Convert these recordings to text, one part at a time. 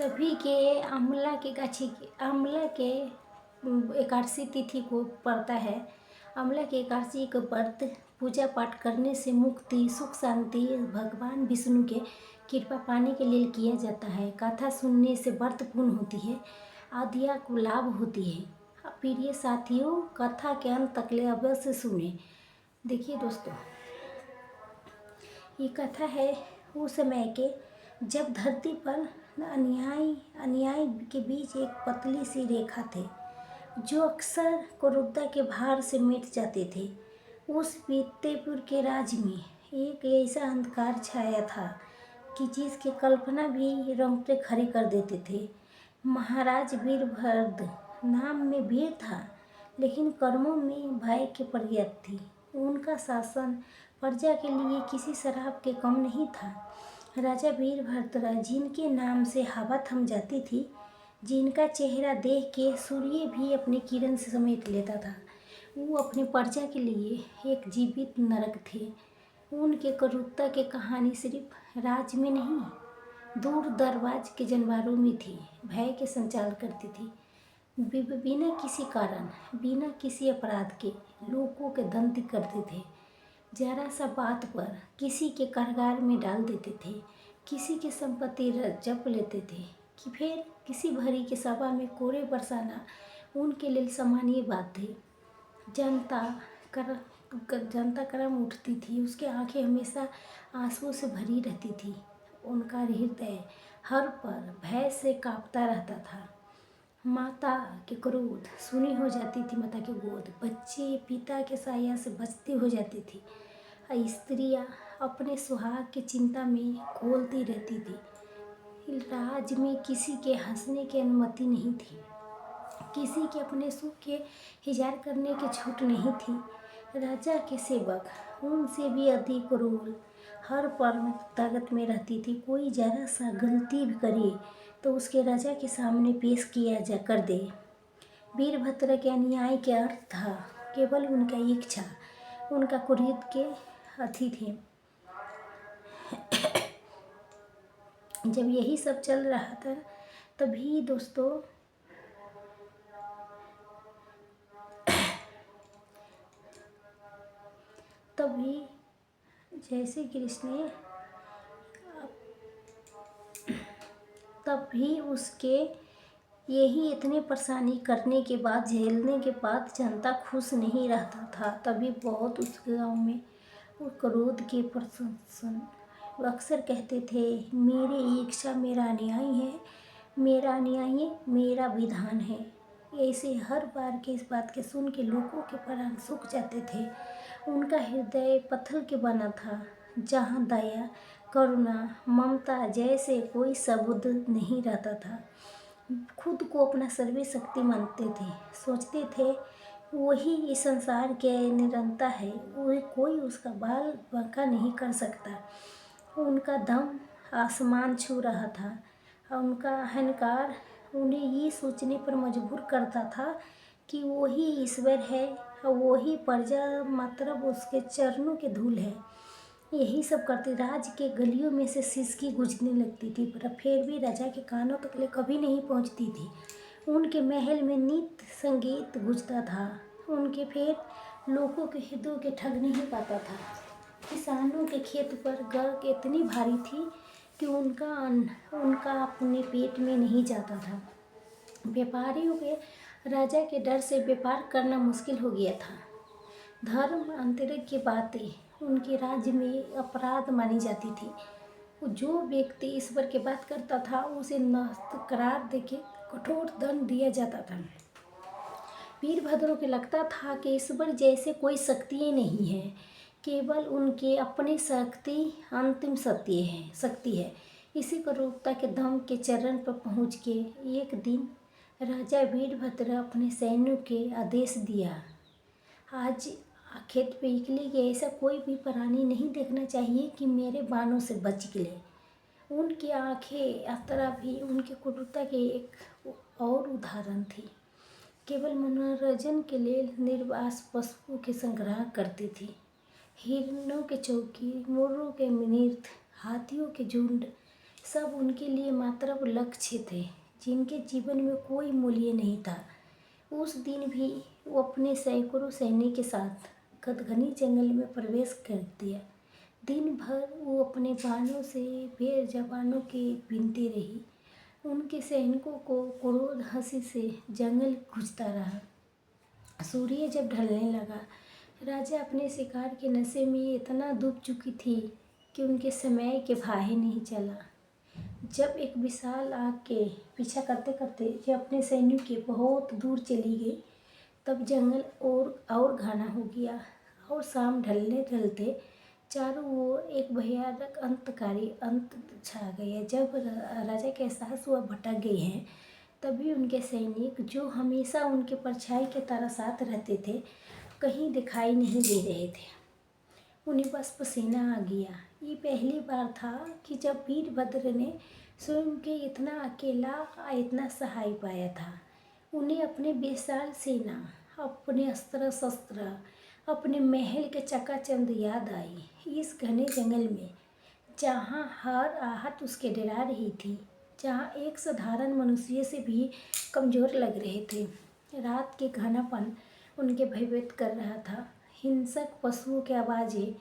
सभी के आंवला के एकादशी तिथि को पड़ता है। आंवला के एकादशी का व्रत पूजा पाठ करने से मुक्ति, सुख, शांति भगवान विष्णु के कृपा पाने के लिए किया जाता है। कथा सुनने से व्रत पूर्ण होती है, आध्या को लाभ होती है। प्रिय साथियों, कथा के अंत तक ले अवश्य सुने। देखिए दोस्तों, ये कथा है उस समय के जब धरती पर अन्याय के बीच एक पतली सी रेखा थे जो अक्सर क्रूरता के भार से मिट जाते थे। उस बीतेपुर के राज में एक ऐसा अंधकार छाया था कि जिसकी कल्पना भी रोंगटे खड़े कर देते थे। महाराज वीरभद्र नाम में वीर था, लेकिन कर्मों में भय की पर्याप्त थी। उनका शासन प्रजा के लिए किसी शराब के कम नहीं था। राजा वीरभद्र, जिनके नाम से हवा थम जाती थी, जिनका चेहरा देख के सूर्य भी अपने किरण से समेट लेता था, वो अपने प्रजा के लिए एक जीवित नरक थे। उनके क्रूरता की कहानी सिर्फ राज में नहीं, दूर दराज के जानवरों में थी। भय के संचार करती थी। बिना किसी कारण, बिना किसी अपराध के लोगों के दंड करते थे। जरा सा बात पर किसी के कारागार में डाल देते थे, किसी की संपत्ति जप लेते थे कि फिर किसी भरी के सभा में कोड़े बरसाना उनके लिए सामान्य बात थी। जनता करम उठती थी, उसकी आंखें हमेशा आंसुओं से भरी रहती थी। उनका हृदय हर पल भय से कांपता रहता था। माता के क्रोध सुनी हो जाती थी, माता की गोद, बच्चे पिता के साया से बचती हो जाती थी। स्त्रियां अपने सुहाग की चिंता में खोलती रहती थी। राज में किसी के हंसने की अनुमति नहीं थी, किसी के अपने सुख के इजहार करने की छूट नहीं थी। राजा के सेवक उनसे भी अधिक क्रूर हर पल ताकत में रहती थी। कोई जरा सा गलती भी करे तो उसके राजा के सामने पेश किया जा कर दे। वीरभद्र के अन्याय के अर्थ था केवल उनका इच्छा, उनका क्रोध के अति थे। जब यही सब चल रहा था तभी दोस्तों जैसे कृष्ण तब भी उसके यही इतने परेशानी करने के बाद, झेलने के बाद जनता खुश नहीं रहता था। तभी बहुत उस गांव में वो क्रोध के प्रशंसन अक्सर कहते थे, मेरी इच्छा मेरा अन्याय है, मेरा अन्याय मेरा विधान है। ऐसे हर बार के इस बात के सुन के लोगों के प्राण सूख जाते थे। उनका हृदय पत्थर के बना था, जहाँ दया, करुणा, ममता जैसे कोई शब्द नहीं रहता था। खुद को अपना सर्वशक्ति मानते थे, सोचते थे वही इस संसार के निरंता है, वही कोई उसका बाल बांका नहीं कर सकता। उनका दम आसमान छू रहा था। उनका अहंकार उन्हें ये सोचने पर मजबूर करता था कि वही ईश्वर है और वही प्रजा मात्र उसके चरणों के धूल है। यही सब करते राज के गलियों में से सिसकी गूंजने लगती थी, पर फिर भी राजा के कानों तक ले कभी नहीं पहुंचती थी। उनके महल में नित्य संगीत गूंजता था, उनके फिर लोगों के हृदयों के ठग नहीं पाता था। किसानों के खेत पर गर्क इतनी भारी थी कि उनका अपने पेट में नहीं जाता था। व्यापारियों के राजा के डर से व्यापार करना मुश्किल हो गया था। धर्म अंतरिक की बातें उनके राज्य में अपराध मानी जाती थी। जो व्यक्ति ईश्वर की बात करता था उसे नष्ट करार देके कठोर दंड दिया जाता था। वीरभद्र को लगता था कि ईश्वर जैसे कोई शक्ति नहीं है, केवल उनके अपने शक्ति अंतिम शक्ति है। इसी क्रूरता के दम के चरण पर पहुँच के एक दिन राजा वीरभद्र अपने सैन्यों के आदेश दिया, आज खेत पे निकलेगी, ऐसा कोई भी प्राणी नहीं देखना चाहिए कि मेरे बाणों से बच गए। उनकी आंखें यात्रा भी उनकी क्रूरता के एक और उदाहरण थी। केवल मनोरंजन के लिए निर्वास पशुओं के संग्रह करती थी। हिरणों के चौकी, मोरों के नृत्य, हाथियों के झुंड, सब उनके लिए मात्र लक्ष्य थे जिनके जीवन में कोई मूल्य नहीं था। उस दिन भी वो अपने सैकड़ों सैनिक के साथ घने जंगल में प्रवेश कर दिया। दिन भर वो अपने बाणों से बेजुबानों के बीनती रही। उनके सैनिकों को क्रोध हंसी से जंगल घुसता रहा। सूर्य जब ढलने लगा, राजा अपने शिकार के नशे में इतना डूब चुकी थी कि उनके समय के भाहे नहीं चला। जब एक विशाल आग के पीछा करते करते जब अपने सैनिक के बहुत दूर चली गई, तब जंगल और घना हो गया और शाम ढलने ढलते चारों ओर एक भयानक अंतकारी अंत छा गया। जब राजा के एहसास हुआ भटक गए हैं, तभी उनके सैनिक जो हमेशा उनके परछाई के तरह साथ रहते थे, कहीं दिखाई नहीं दे रहे थे। उन्हें बस पसीना आ गया। ये पहली बार था कि जब वीरभद्र ने स्वयं के इतना अकेला इतना सहाय पाया था। उन्हें अपने विशाल सेना, अपने अस्त्र शस्त्र, अपने महल के चकाचौंध याद आई। इस घने जंगल में जहाँ हर आहट उसके डरा रही थी, जहाँ एक साधारण मनुष्य से भी कमज़ोर लग रहे थे, रात के घनापन उनके भयभीत कर रहा था। हिंसक पशुओं की आवाज़ें,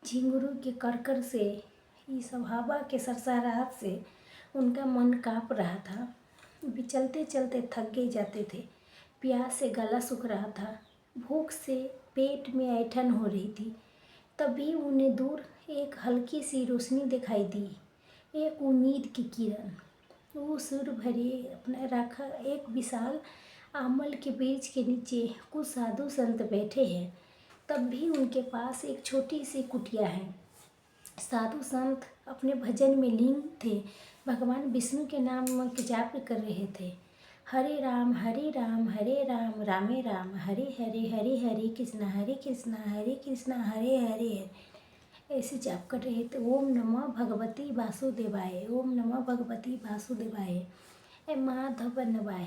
झिंगुरों के करकर से, इस हवा के सरसराहट से उनका मन काँप रहा था। वे चलते चलते थक गए जाते थे, प्यास से गला सूख रहा था, भूख से पेट में ऐंठन हो रही थी। तभी उन्हें दूर एक हल्की सी रोशनी दिखाई दी, एक उम्मीद की किरण। वो सुर भरे अपना रखा एक विशाल आमल के वृक्ष के नीचे कुछ साधु संत बैठे हैं। तब भी उनके पास एक छोटी सी कुटिया है। साधु संत अपने भजन में लीन थे, भगवान विष्णु के नाम के जाप कर रहे थे। हरे राम हरे राम रामे राम, हरे हरे हरे हरे कृष्णा हरे कृष्णा हरे हरे हरे, ऐसे जाप कर रहे थे। ओम नमः भगवती वासुदेवाय, ओम नमः भगवती वासुदेवाय, माधव नवाय,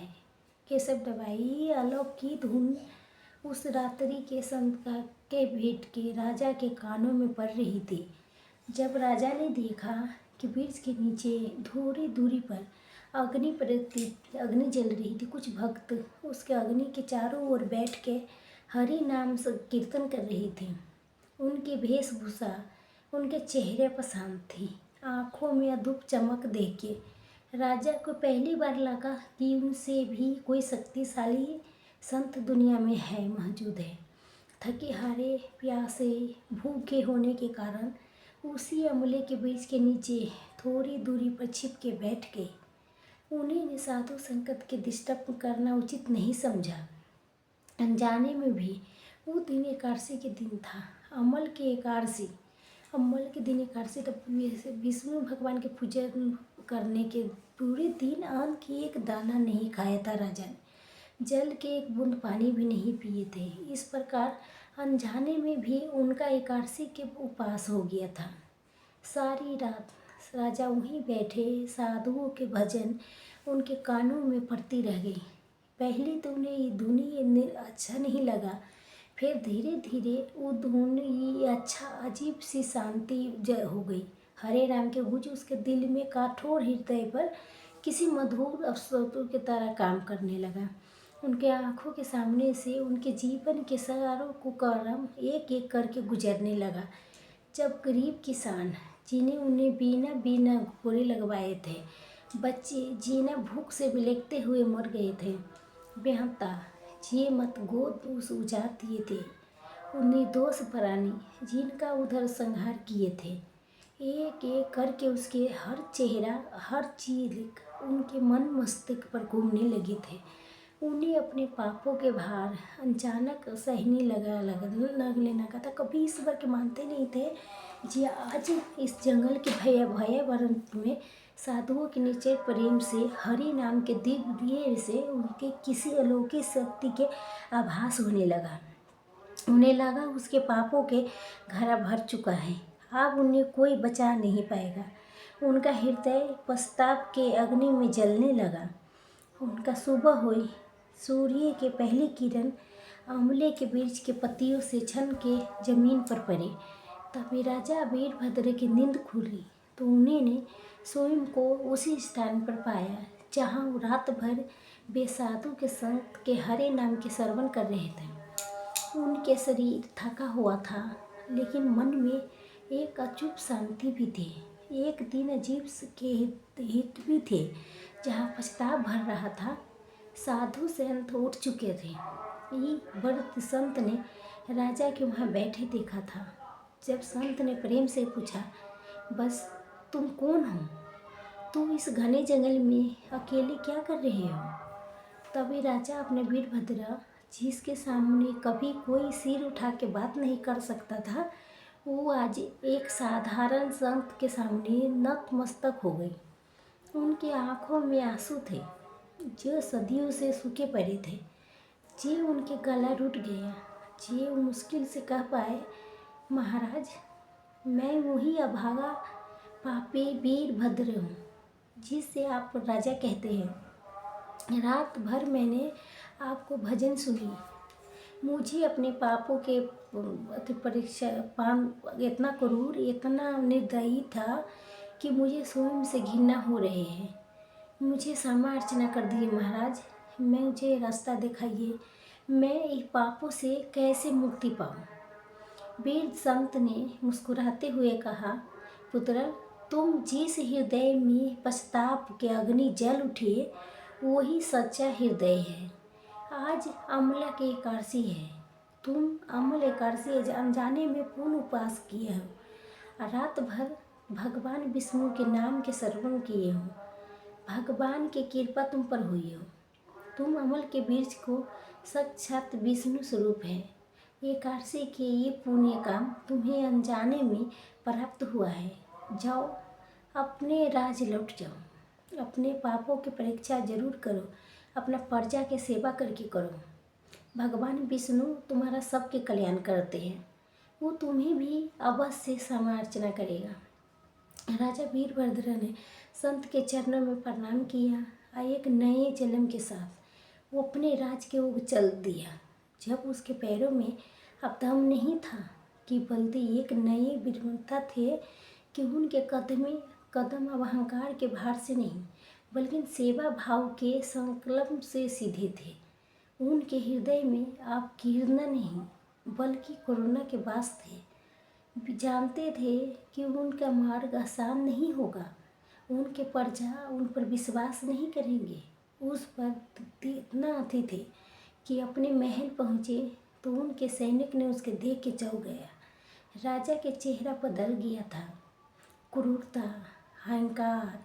केशव नवाय। अलौकिक धुन उस रात्रि के संत के भेंट के राजा के कानों में पड़ रही थी। जब राजा ने देखा कि वृक्ष के नीचे थोड़ी दूरी पर अग्नि जल रही थी, कुछ भक्त उसके अग्नि के चारों ओर बैठ के हरि नाम से कीर्तन कर रहे थे। उनकी वेशभूषा उनके चेहरे पर शांत थी, आँखों में अधूप चमक देख के राजा को पहली बार लगा कि उनसे भी कोई शक्तिशाली संत दुनिया में है मौजूद है। थके हारे प्यासे भूखे होने के कारण उसी अमले के वृक्ष के नीचे थोड़ी दूरी पर छिप के बैठ गए। उन्हें साधु संगत के डिस्टर्ब करना उचित नहीं समझा। अनजाने में भी वो दिन एकादशी के दिन था, अमल के दिन एकादशी। तब विष्णु भगवान के पूजा करने के पूरे दिन अन्न की एक दाना नहीं खाया था राजा ने, जल के एक बूंद पानी भी नहीं पिए थे। इस प्रकार अनजाने में भी उनका एकादशी के उपवास हो गया था। सारी रात राजा वहीं बैठे, साधुओं के भजन उनके कानों में पड़ती रह गई। पहले तो उन्हें ये धुनी अच्छा नहीं लगा, फिर धीरे धीरे वो धुन ये अजीब सी शांति हो गई। हरे राम के गूंज उसके दिल में कठोर हृदय पर किसी मधुर अवसर की तरह काम करने लगा। उनके आँखों के सामने से उनके जीवन के सारों को क्रम एक एक करके गुजरने लगा। जब गरीब किसान जिन्हें उन्हें बिना घोड़े लगवाए थे, बच्चे जिन्हें भूख से बिलखते हुए मर गए थे, बेहता जिए मत गोद उस उजाड़ दिए थे, उन्हें दोष प्राणी जिनका उधर संहार किए थे, एक एक करके उसके हर चेहरा हर चीज उनके मन मस्तिष्क पर घूमने लगे थे। उन्हें अपने पापों के भार अचानक सहने लगने लगा था। कभी ईश्वर के मानते नहीं थे जी। आज इस जंगल के भयावरण में साधुओं के नीचे प्रेम से हरि नाम के दिव्य से उनके किसी अलौकिक शक्ति के आभास होने लगा। उन्हें लगा उसके पापों के घड़ा भर चुका है, अब उन्हें कोई बचा नहीं पाएगा। उनका हृदय पश्चाताप के अग्नि में जलने लगा। उनका सुबह हुई, सूर्य के पहली किरण आंवले के वृक्ष के पत्तियों से छन के जमीन पर पड़े। तभी राजा वीरभद्र की नींद खुली। तो उन्होंने स्वयं को उसी स्थान पर पाया जहाँ वो रात भर बेसाधु के संत के हरे नाम के श्रवण कर रहे थे। उनके शरीर थका हुआ था, लेकिन मन में एक अचूक शांति भी थी। एक दिन अजीब के हित भी थे जहाँ पछतावा भर रहा था। साधु संत उठ चुके थे। एक वृद्ध संत ने राजा के वहाँ बैठे देखा था। जब संत ने प्रेम से पूछा, बस तुम कौन हो? तुम इस घने जंगल में अकेले क्या कर रहे हो? तभी राजा अपने वीरभद्र, जिसके सामने कभी कोई सिर उठा के बात नहीं कर सकता था, वो आज एक साधारण संत के सामने नतमस्तक हो गई। उनकी आंखों में आंसू थे जो सदियों से सूखे पड़े थे। जे उनके गला रूठ गया। जे मुश्किल से कह पाए, महाराज, मैं वही अभागा पापी वीरभद्र हूँ जिससे आप राजा कहते हैं। रात भर मैंने आपको भजन सुनी। मुझे अपने पापों के परीक्षा पान इतना क्रूर, इतना निर्दयी था कि मुझे स्वयं से घृणा हो रहे हैं। मुझे क्षमा अर्चना कर दिए महाराज। मुझे रास्ता दिखाइए, मैं इन पापों से कैसे मुक्ति पाऊँ? वीर संत ने मुस्कुराते हुए कहा, पुत्र, तुम जिस हृदय में पश्चाताप के अग्नि जल उठे, वही सच्चा हृदय है। आज अम्ल की एकादशी है। तुम अम्ल एकादशी अनजाने में पूर्ण उपवास किए हो। रात भर भगवान विष्णु के नाम के श्रवण किए हो। भगवान की कृपा तुम पर हुई हो। तुम अमल के बीज को साक्षात विष्णु स्वरूप है। एकादशी के ये पुण्य काम तुम्हें अनजाने में प्राप्त हुआ है। जाओ, अपने राज लौट जाओ। अपने पापों की परीक्षा जरूर करो। अपना प्रजा के सेवा करके करो। भगवान विष्णु तुम्हारा सबके कल्याण करते हैं। वो तुम्हें भी अवश्य क्षमा अर्चना करेगा। राजा वीरभद्र ने संत के चरणों में प्रणाम किया और एक नए जन्म के साथ वो अपने राज के ओर चल दिया। जब उसके पैरों में अब दम नहीं था कि बल्कि एक नए विनम्रता थे कि उनके कदम अब अहंकार के भार से नहीं बल्कि सेवा भाव के संकल्प से सीधे थे। उनके हृदय में अब घृणा नहीं बल्कि करुणा के वास थे। जानते थे कि उनका मार्ग आसान नहीं होगा। उनके प्रजा उन पर विश्वास नहीं करेंगे। उस पर इतना अति थे कि अपने महल पहुँचे तो उनके सैनिक ने उसके देख के चौंक गया। राजा के चेहरा बदल गया था। क्रूरता, अहंकार,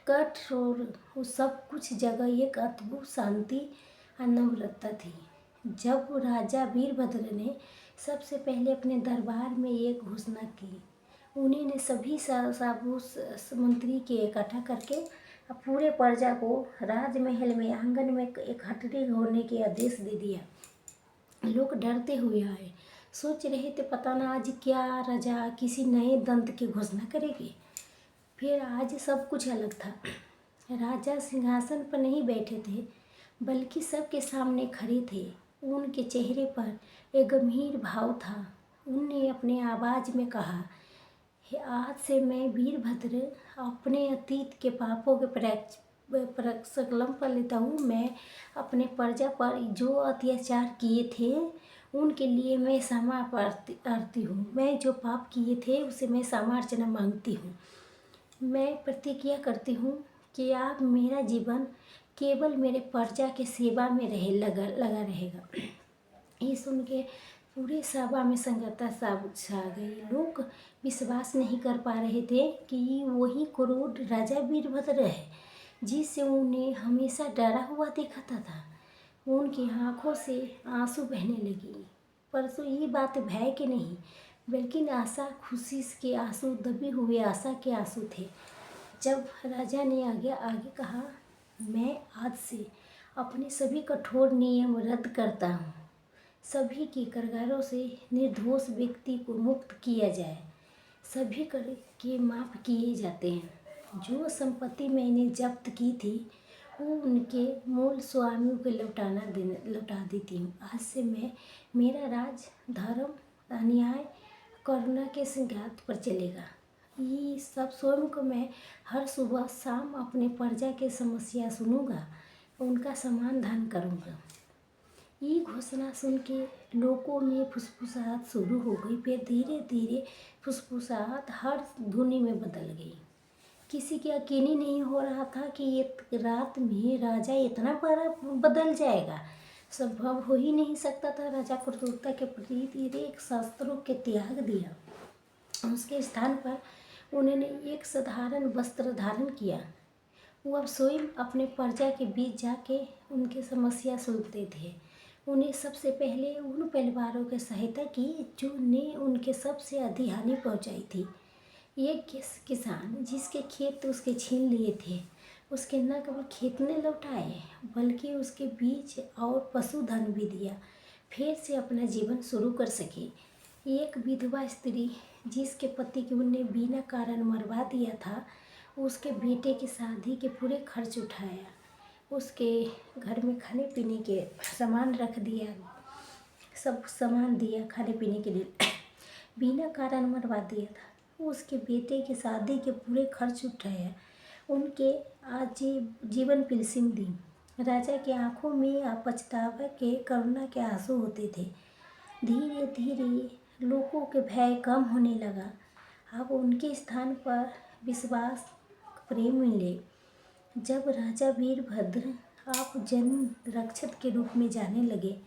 कठोर वो सब कुछ जगह एक अद्भुत शांति और नम्रता थी। जब राजा वीरभद्र ने सबसे पहले अपने दरबार में एक घोषणा की, उन्होंने सभी मंत्री के इकट्ठा करके पूरे प्रजा को राजमहल में आंगन में इकट्ठे होने के आदेश दे दिया। लोग डरते हुए आए, सोच रहे थे पता ना आज क्या राजा किसी नए दंत की घोषणा करेगी। फिर आज सब कुछ अलग था। राजा सिंहासन पर नहीं बैठे थे बल्कि सबके सामने खड़े थे। उनके चेहरे पर एक गंभीर भाव था। उनने अपने आवाज़ में कहा, आज से मैं वीरभद्र अपने अतीत के पापों के संकल्प पर लेता हूँ। मैं अपने प्रजा पर जो अत्याचार किए थे उनके लिए मैं क्षमा प्रार्थी हूँ। मैं जो पाप किए थे उसे मैं क्षमा अर्चना मांगती हूँ। मैं प्रतिज्ञा करती हूँ कि आप मेरा जीवन केवल मेरे प्रजा के सेवा में लगा रहेगा। ये सुन के पूरे सभा में संगता छा गई। लोग विश्वास नहीं कर पा रहे थे कि वही क्रूर राजा वीरभद्र है जिससे उन्हें हमेशा डरा हुआ दिखाता था। उनकी आंखों से आंसू बहने लगी। परसों ये बात भय के नहीं बल्कि आशा खुशी के आंसू, दबे हुए आशा के आंसू थे। जब राजा ने आगे कहा, मैं आज से अपने सभी कठोर नियम रद्द करता हूँ। सभी की कारागारों से निर्दोष व्यक्ति को मुक्त किया जाए। सभी कर के माफ़ किए जाते हैं। जो संपत्ति मैंने जब्त की थी वो उनके मूल स्वामियों को लौटा देती हूँ। आज से मेरा राज धर्म, अन्याय, करुणा के सिद्धांत पर चलेगा। ये सब स्वयं को मैं हर सुबह शाम अपने प्रजा के समस्या सुनूंगा, उनका समाधान करूंगा। ये घोषणा सुन के लोगों में फुसफुसाहट शुरू हो गई। फिर धीरे धीरे फुसफुसाहट हर ध्वनि में बदल गई। किसी के यकीन ही नहीं हो रहा था कि ये रात में राजा इतना बड़ा बदल जाएगा। संभव हो ही नहीं सकता था। राजा क्रूरता के प्रति एक शस्त्रों के त्याग दिया। उसके स्थान पर उन्होंने एक साधारण वस्त्र धारण किया। वो अब स्वयं अपने प्रजा के बीच जाके उनकी समस्या सुनते थे। उन्हें सबसे पहले उन परिवारों की सहायता की जो ने उनके सबसे अधिक हानि पहुँचाई थी। एक किसान जिसके खेत उसके छीन लिए थे, उसके न केवल खेत ने लौटाए बल्कि उसके बीज और पशुधन भी दिया, फिर से अपना जीवन शुरू कर सके। एक विधवा स्त्री जिसके पति को उन्हें बिना कारण मरवा दिया था, उसके बेटे की शादी के पूरे खर्च उठाया, उसके घर में खाने पीने के सामान रख दिया, सब सामान दिया खाने पीने के लिए, बिना कारण मरवा दिया था। उसके बेटे की शादी के पूरे खर्च उठाया, उनके जीवन पिलसिम दी। राजा की आंखों में पछतावा के करुणा के आंसू होते थे। धीरे धीरे लोगों के भय कम होने लगा। अब उनके स्थान पर विश्वास प्रेम मिले। जब राजा वीरभद्र आप जन रक्षक के रूप में जाने लगे,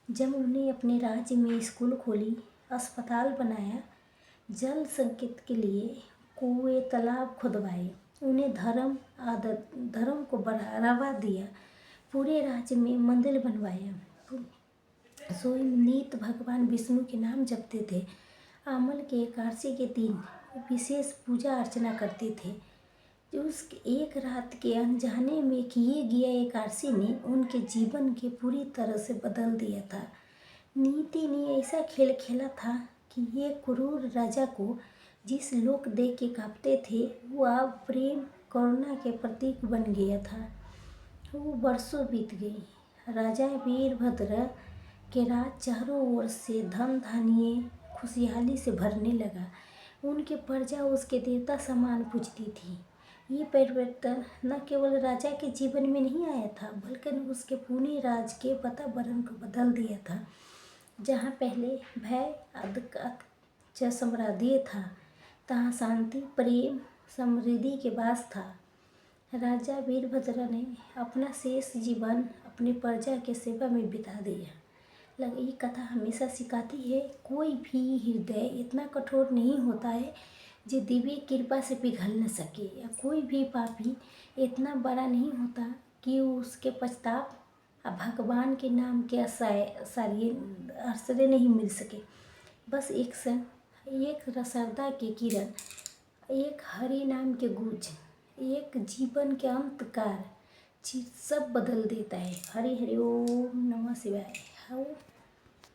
जब उन्हें अपने राज्य में स्कूल खोली, अस्पताल बनाया, जल संकट के लिए कुएं तालाब खुदवाए, उन्हें धर्म को बढ़ावा दिया, पूरे राज्य में मंदिर बनवाया, स्वयं नित भगवान विष्णु के नाम जपते थे। अमल के एकादशी के दिन विशेष पूजा अर्चना करते थे। उस एक रात के अनजाने में किए गए एकादशी ने उनके जीवन के पूरी तरह से बदल दिया था। नीति ने ऐसा खेल खेला था कि ये क्रूर राजा को जिस लोग देख के कांपते थे, वो अब प्रेम करुणा के प्रतीक बन गया था। वो वर्षों बीत गई। राजा वीरभद्र के राज चारों ओर से धन धान्य खुशहाली से भरने लगा। उनके प्रजा उसके देवता समान पूजती थी। ये परिवर्तन न केवल राजा के जीवन में नहीं आया था, बल्कि उसके पूरे राज के वातावरण को बदल दिया था। जहाँ पहले भय साम्राज्य था, तहाँ शांति प्रेम समृद्धि के वास था। राजा वीरभद्र ने अपना शेष जीवन अपनी प्रजा के सेवा में बिता दिया। ये कथा हमेशा सिखाती है, कोई भी हृदय इतना कठोर नहीं होता है जो दिव्य कृपा से पिघल न सके, या कोई भी पापी इतना बड़ा नहीं होता कि उसके पश्चाताप भगवान के नाम के आश्रय नहीं मिल सके। बस एक क्षण, एक श्रद्धा की किरण, एक हरि नाम के गूंज, एक जीवन के अंतकार सब बदल देता है। हरि हरि ओम नमः शिवाय।